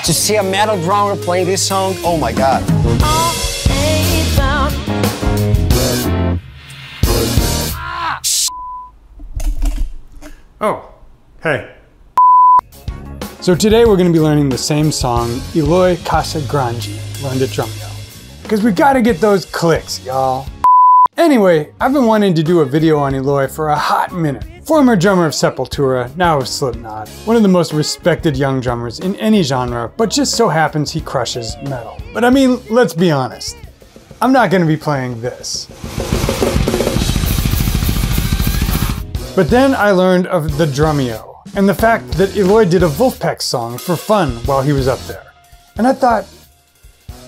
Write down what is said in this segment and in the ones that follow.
To see a metal drummer playing this song, oh my God. Oh, hey. So today we're going to be learning the same song Eloy Casagrande learned at Drumeo. Because we got to get those clicks, y'all. Anyway, I've been wanting to do a video on Eloy for a hot minute. Former drummer of Sepultura, now of Slipknot. One of the most respected young drummers in any genre, but just so happens he crushes metal. But I mean, let's be honest. I'm not going to be playing this. But then I learned of the Drumeo, and the fact that Eloy did a Wolfpack song for fun while he was up there. And I thought,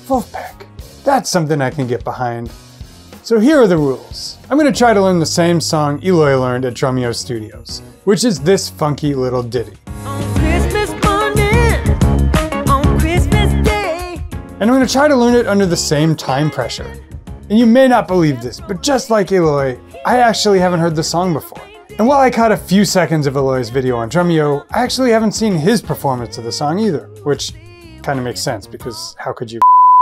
Wolfpack, that's something I can get behind. So here are the rules. I'm going to try to learn the same song Eloy learned at Drumeo Studios, which is this funky little ditty. On Christmas morning, on Christmas Day. And I'm going to try to learn it under the same time pressure. And you may not believe this, but just like Eloy, I actually haven't heard the song before. And while I caught a few seconds of Eloy's video on Drumeo, I actually haven't seen his performance of the song either, which kind of makes sense because how could you?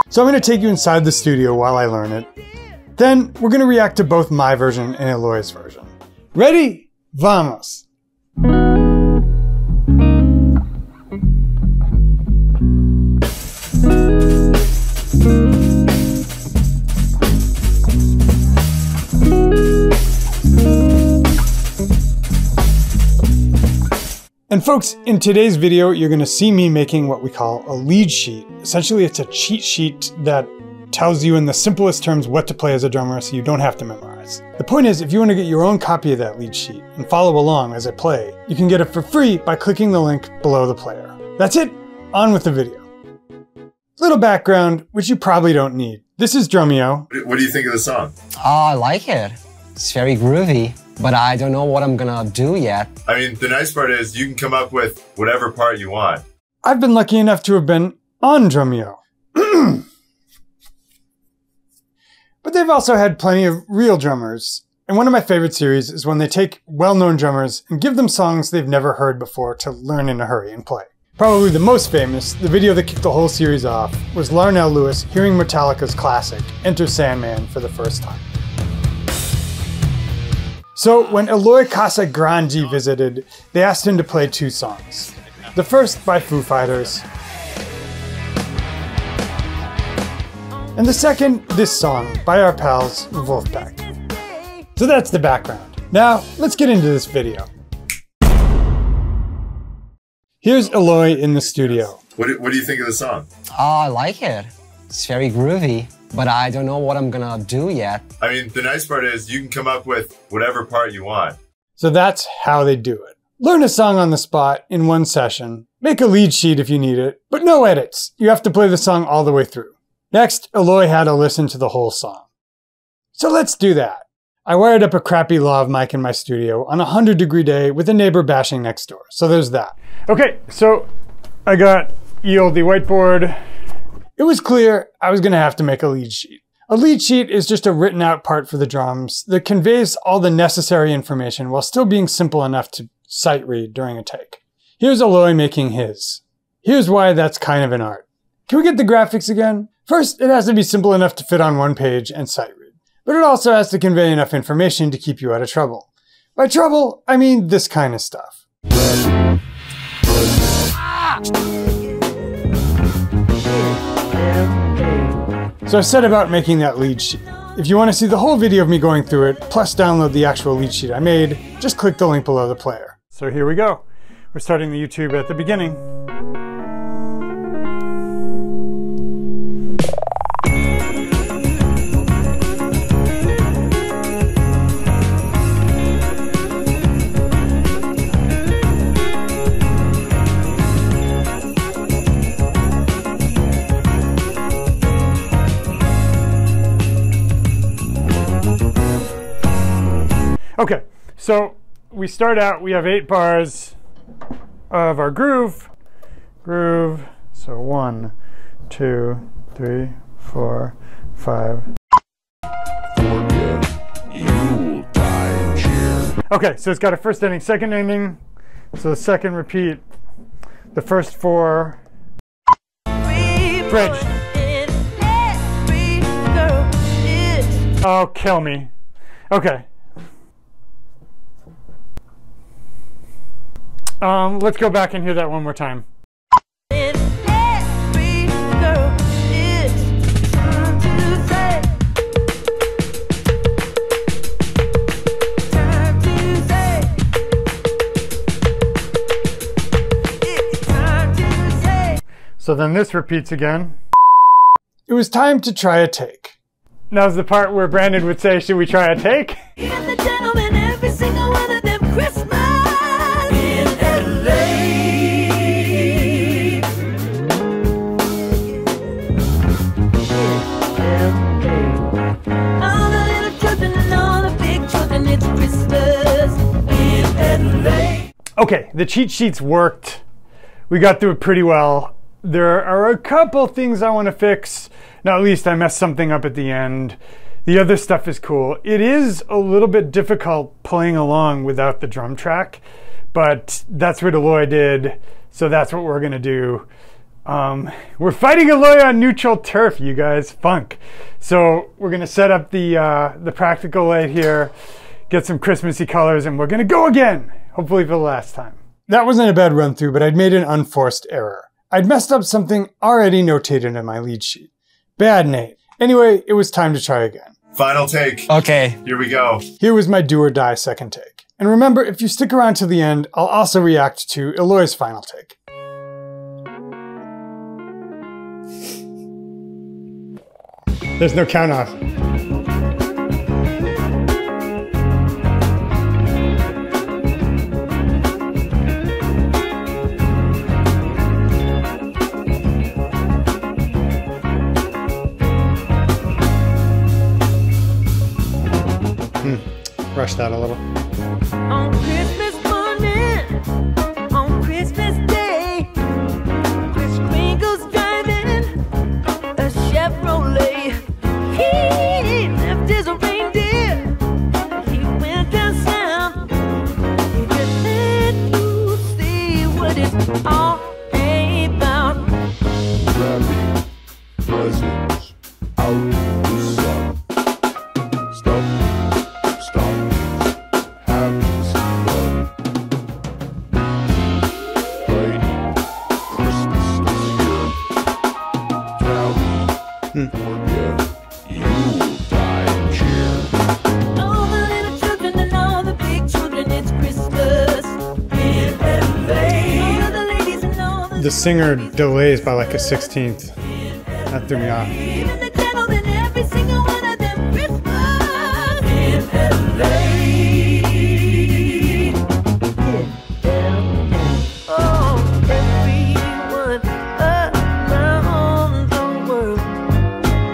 So I'm going to take you inside the studio while I learn it. Then we're going to react to both my version and Eloy's version. Ready? Vamos! And folks, in today's video, you're going to see me making what we call a lead sheet. Essentially, it's a cheat sheet that tells you in the simplest terms what to play as a drummer so you don't have to memorize. The point is, if you want to get your own copy of that lead sheet and follow along as I play, you can get it for free by clicking the link below the player. That's it, on with the video. Little background, which you probably don't need. This is Drumeo. What do you think of the song? Oh, I like it. It's very groovy, but I don't know what I'm gonna do yet. I mean, the nice part is you can come up with whatever part you want. I've been lucky enough to have been on Drumeo. But they've also had plenty of real drummers. And one of my favorite series is when they take well-known drummers and give them songs they've never heard before to learn in a hurry and play. Probably the most famous, the video that kicked the whole series off, was Larnell Lewis hearing Metallica's classic, Enter Sandman, for the first time. So when Eloy Casagrande visited, they asked him to play two songs. The first by Foo Fighters, and the second, this song, by our pals, Wolfpack. So that's the background. Now, let's get into this video. Here's Eloy in the studio. What do you think of the song? Oh, I like it. It's very groovy, but I don't know what I'm gonna do yet. I mean, the nice part is you can come up with whatever part you want. So that's how they do it. Learn a song on the spot in one session, make a lead sheet if you need it, but no edits. You have to play the song all the way through. Next, Eloy had to listen to the whole song. So let's do that. I wired up a crappy lav mic in my studio on a 100-degree day with a neighbor bashing next door. So there's that. Okay, so I got the whiteboard. It was clear I was going to have to make a lead sheet. A lead sheet is just a written out part for the drums that conveys all the necessary information while still being simple enough to sight read during a take. Here's Eloy making his. Here's why that's kind of an art. Can we get the graphics again? First, it has to be simple enough to fit on one page and sight read, but it also has to convey enough information to keep you out of trouble. By trouble, I mean this kind of stuff. So I set about making that lead sheet. If you want to see the whole video of me going through it, plus download the actual lead sheet I made, just click the link below the player. So here we go. We're starting the YouTube at the beginning. Okay, so we start out, we have 8 bars of our groove. So 1, 2, 3, 4, 5. Okay, so it's got a first ending, second ending. So the second repeat, the first 4. Bridge. Oh, kill me. Okay. Let's go back and hear that one more time. So then this repeats again. It was time to try a take. Now's the part where Brandon would say, should we try a take? And the gentlemen, every single one of them Christmas in LA. All the little children and all the big children, it's Christmas in LA. Okay, the cheat sheets worked. We got through it pretty well. There are a couple things I want to fix. Now, at least I messed something up at the end. The other stuff is cool. It is a little bit difficult playing along without the drum track, but that's what Eloy did, so that's what we're gonna do. We're fighting Eloy on neutral turf, you guys, funk. So we're gonna set up the practical light here, get some Christmassy colors, and we're gonna go again, hopefully for the last time. That wasn't a bad run through, but I'd made an unforced error. I'd messed up something already notated in my lead sheet. Bad Nate. Anyway, it was time to try again. Final take. Okay. Here we go. Here was my do or die second take. And remember, if you stick around to the end, I'll also react to Eloy's final take. There's no count off. Rush that a little. On Christmas morning, on Christmas Day, Kris Kringle's driving a Chevrolet. He left his reindeer, he went down south. He just had to see what it's all about. Wrapping presents out in the sun. Stockings, having some fun. Lady, Christmas is here. Tally, forget, you will die in cheer. All the little children and all the big children, it's Christmas in LA. All the ladies and all the The singer delays by like a 16th. That threw me off. even the gentlemen, every single one of them Christmas in LA. Oh, everyone around the world,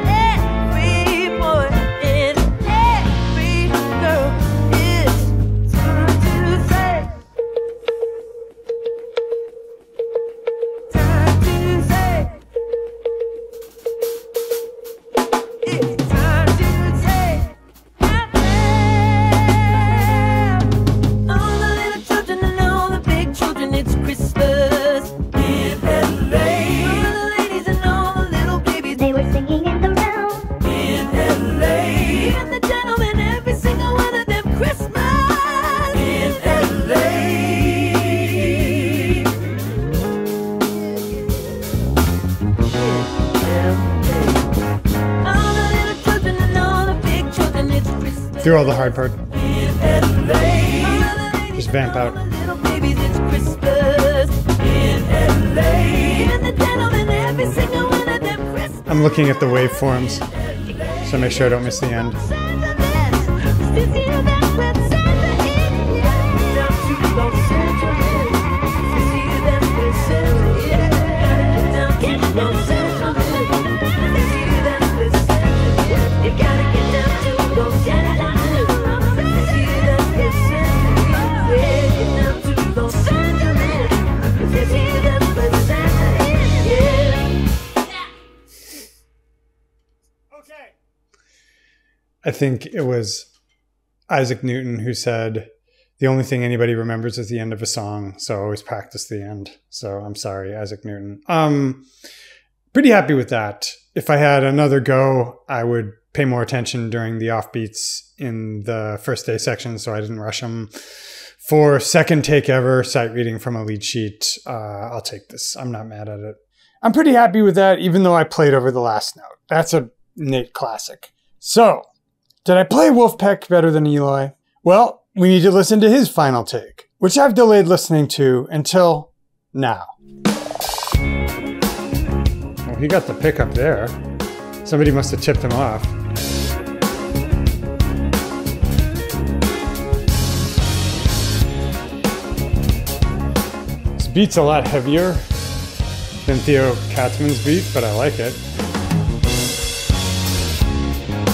every boy and every girl, it's time to say, time to say. It's time to say, all the little children and all the big children, it's Christmas in LA. All the ladies and all the little babies, they were singing in the round in LA. And the gentlemen, every single one of them Christmas in LA. All the little children and all the big children, it's Christmas Through all the hard part. in LA. All the ladies Just vamp and all out. the little babies, it's Christmas in LA. And the gentlemen, every single one of them Christmas. I'm looking at the waveforms, so make sure I don't miss the end. I think it was Isaac Newton who said, the only thing anybody remembers is the end of a song, so always practice the end. So I'm sorry, Isaac Newton. Pretty happy with that. If I had another go, I would pay more attention during the offbeats in the first day section so I didn't rush them. For second take ever, sight reading from a lead sheet, I'll take this. I'm not mad at it. I'm pretty happy with that, even though I played over the last note. That's a Nate classic. So, did I play Wolfpack better than Eloy? Well, we need to listen to his final take, which I've delayed listening to until now. Well, he got the pickup there. Somebody must have tipped him off. This beat's a lot heavier than Theo Katzman's beat, but I like it.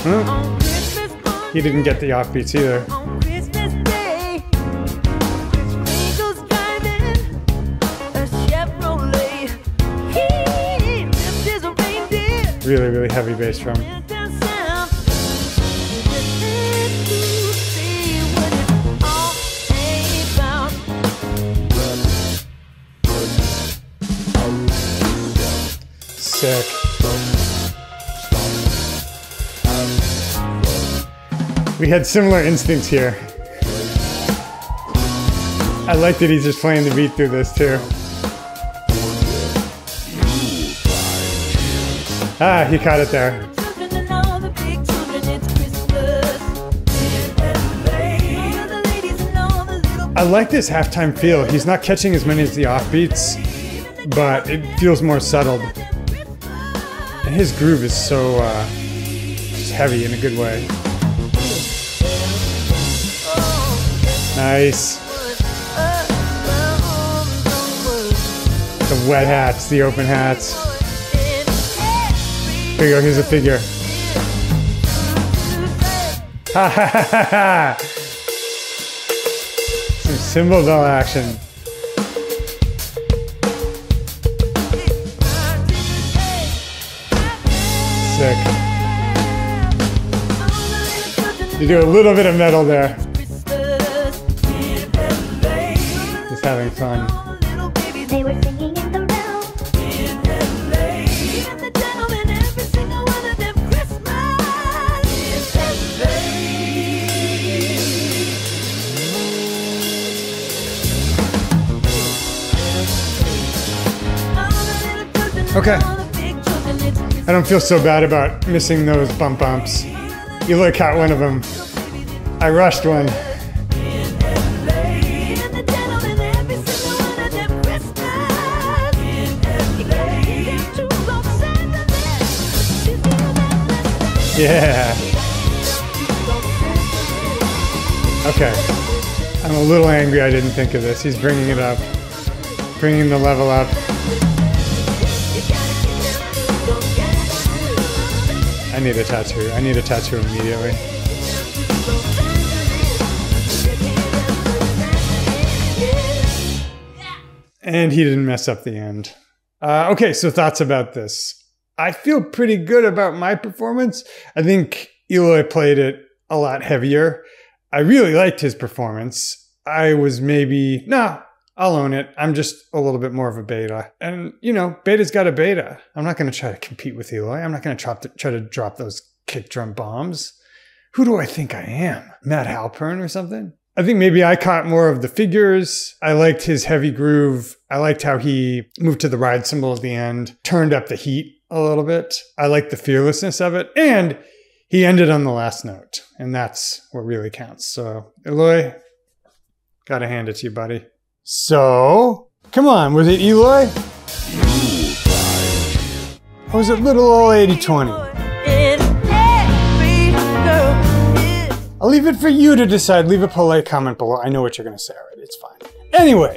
Huh? He didn't get the offbeats either. On Christmas Day, Chris goes driving a Chevrolet. He lives his reindeer Really, really heavy bass drum. down south. He just had to see what it's all about. Sick. We had similar instincts here. I like that he's just playing the beat through this too. Ah, he caught it there. Children and all the big children, it's Christmas in LA. All the ladies and all the little I like this halftime feel. He's not catching as many as the offbeats, but it feels more settled. And his groove is so just heavy in a good way. Nice. The wet hats, the open hats. Here you go, here's a figure. Ha ha ha ha ha! Some cymbal bell action. Sick. You do a little bit of metal there. Just having fun. They were singing in the round. In LA. And the gentlemen, every single one of them, Christmas in LA. Okay. I don't feel so bad about missing those bumps. Eloy caught one of them. I rushed one. Yeah. Okay. I'm a little angry I didn't think of this. He's bringing it up. Bringing the level up. I need a tattoo. I need a tattoo immediately. And he didn't mess up the end. Okay, so thoughts about this. I feel pretty good about my performance. I think Eloy played it a lot heavier. I really liked his performance. I was maybe, I'll own it. I'm just a little bit more of a beta. And, you know, beta's got a beta. I'm not going to try to compete with Eloy. I'm not going to try to drop those kick drum bombs. Who do I think I am? Matt Halpern or something? I think maybe I caught more of the figures. I liked his heavy groove. I liked how he moved to the ride cymbal at the end, turned up the heat a little bit. I liked the fearlessness of it. And he ended on the last note. And that's what really counts. So, Eloy, gotta hand it to you, buddy. So, come on, was it Eloy? Or was it little old 80-20? I'll leave it for you to decide. Leave a polite comment below. I know what you're going to say already. It's fine. Anyway,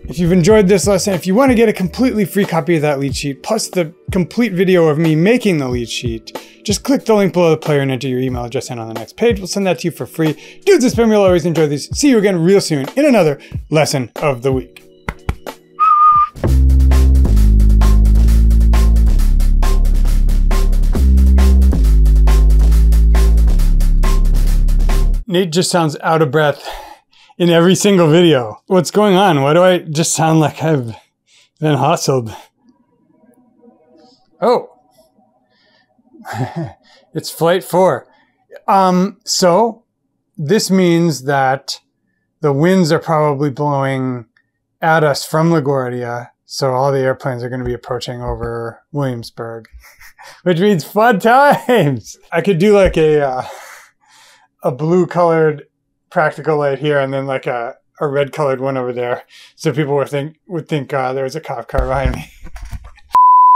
if you've enjoyed this lesson, if you want to get a completely free copy of that lead sheet, plus the complete video of me making the lead sheet, just click the link below the player and enter your email address in on the next page. We'll send that to you for free. Dudes, it's been real. Always enjoy these. See you again real soon in another lesson of the week. Nate just sounds out of breath in every single video. What's going on? Why do I just sound like I've been hustled? Oh. It's Flight 4. So this means that the winds are probably blowing at us from LaGuardia. So all the airplanes are going to be approaching over Williamsburg, which means fun times. I could do like a blue colored practical light here and then like a red colored one over there. So people would think there was a cop car behind me.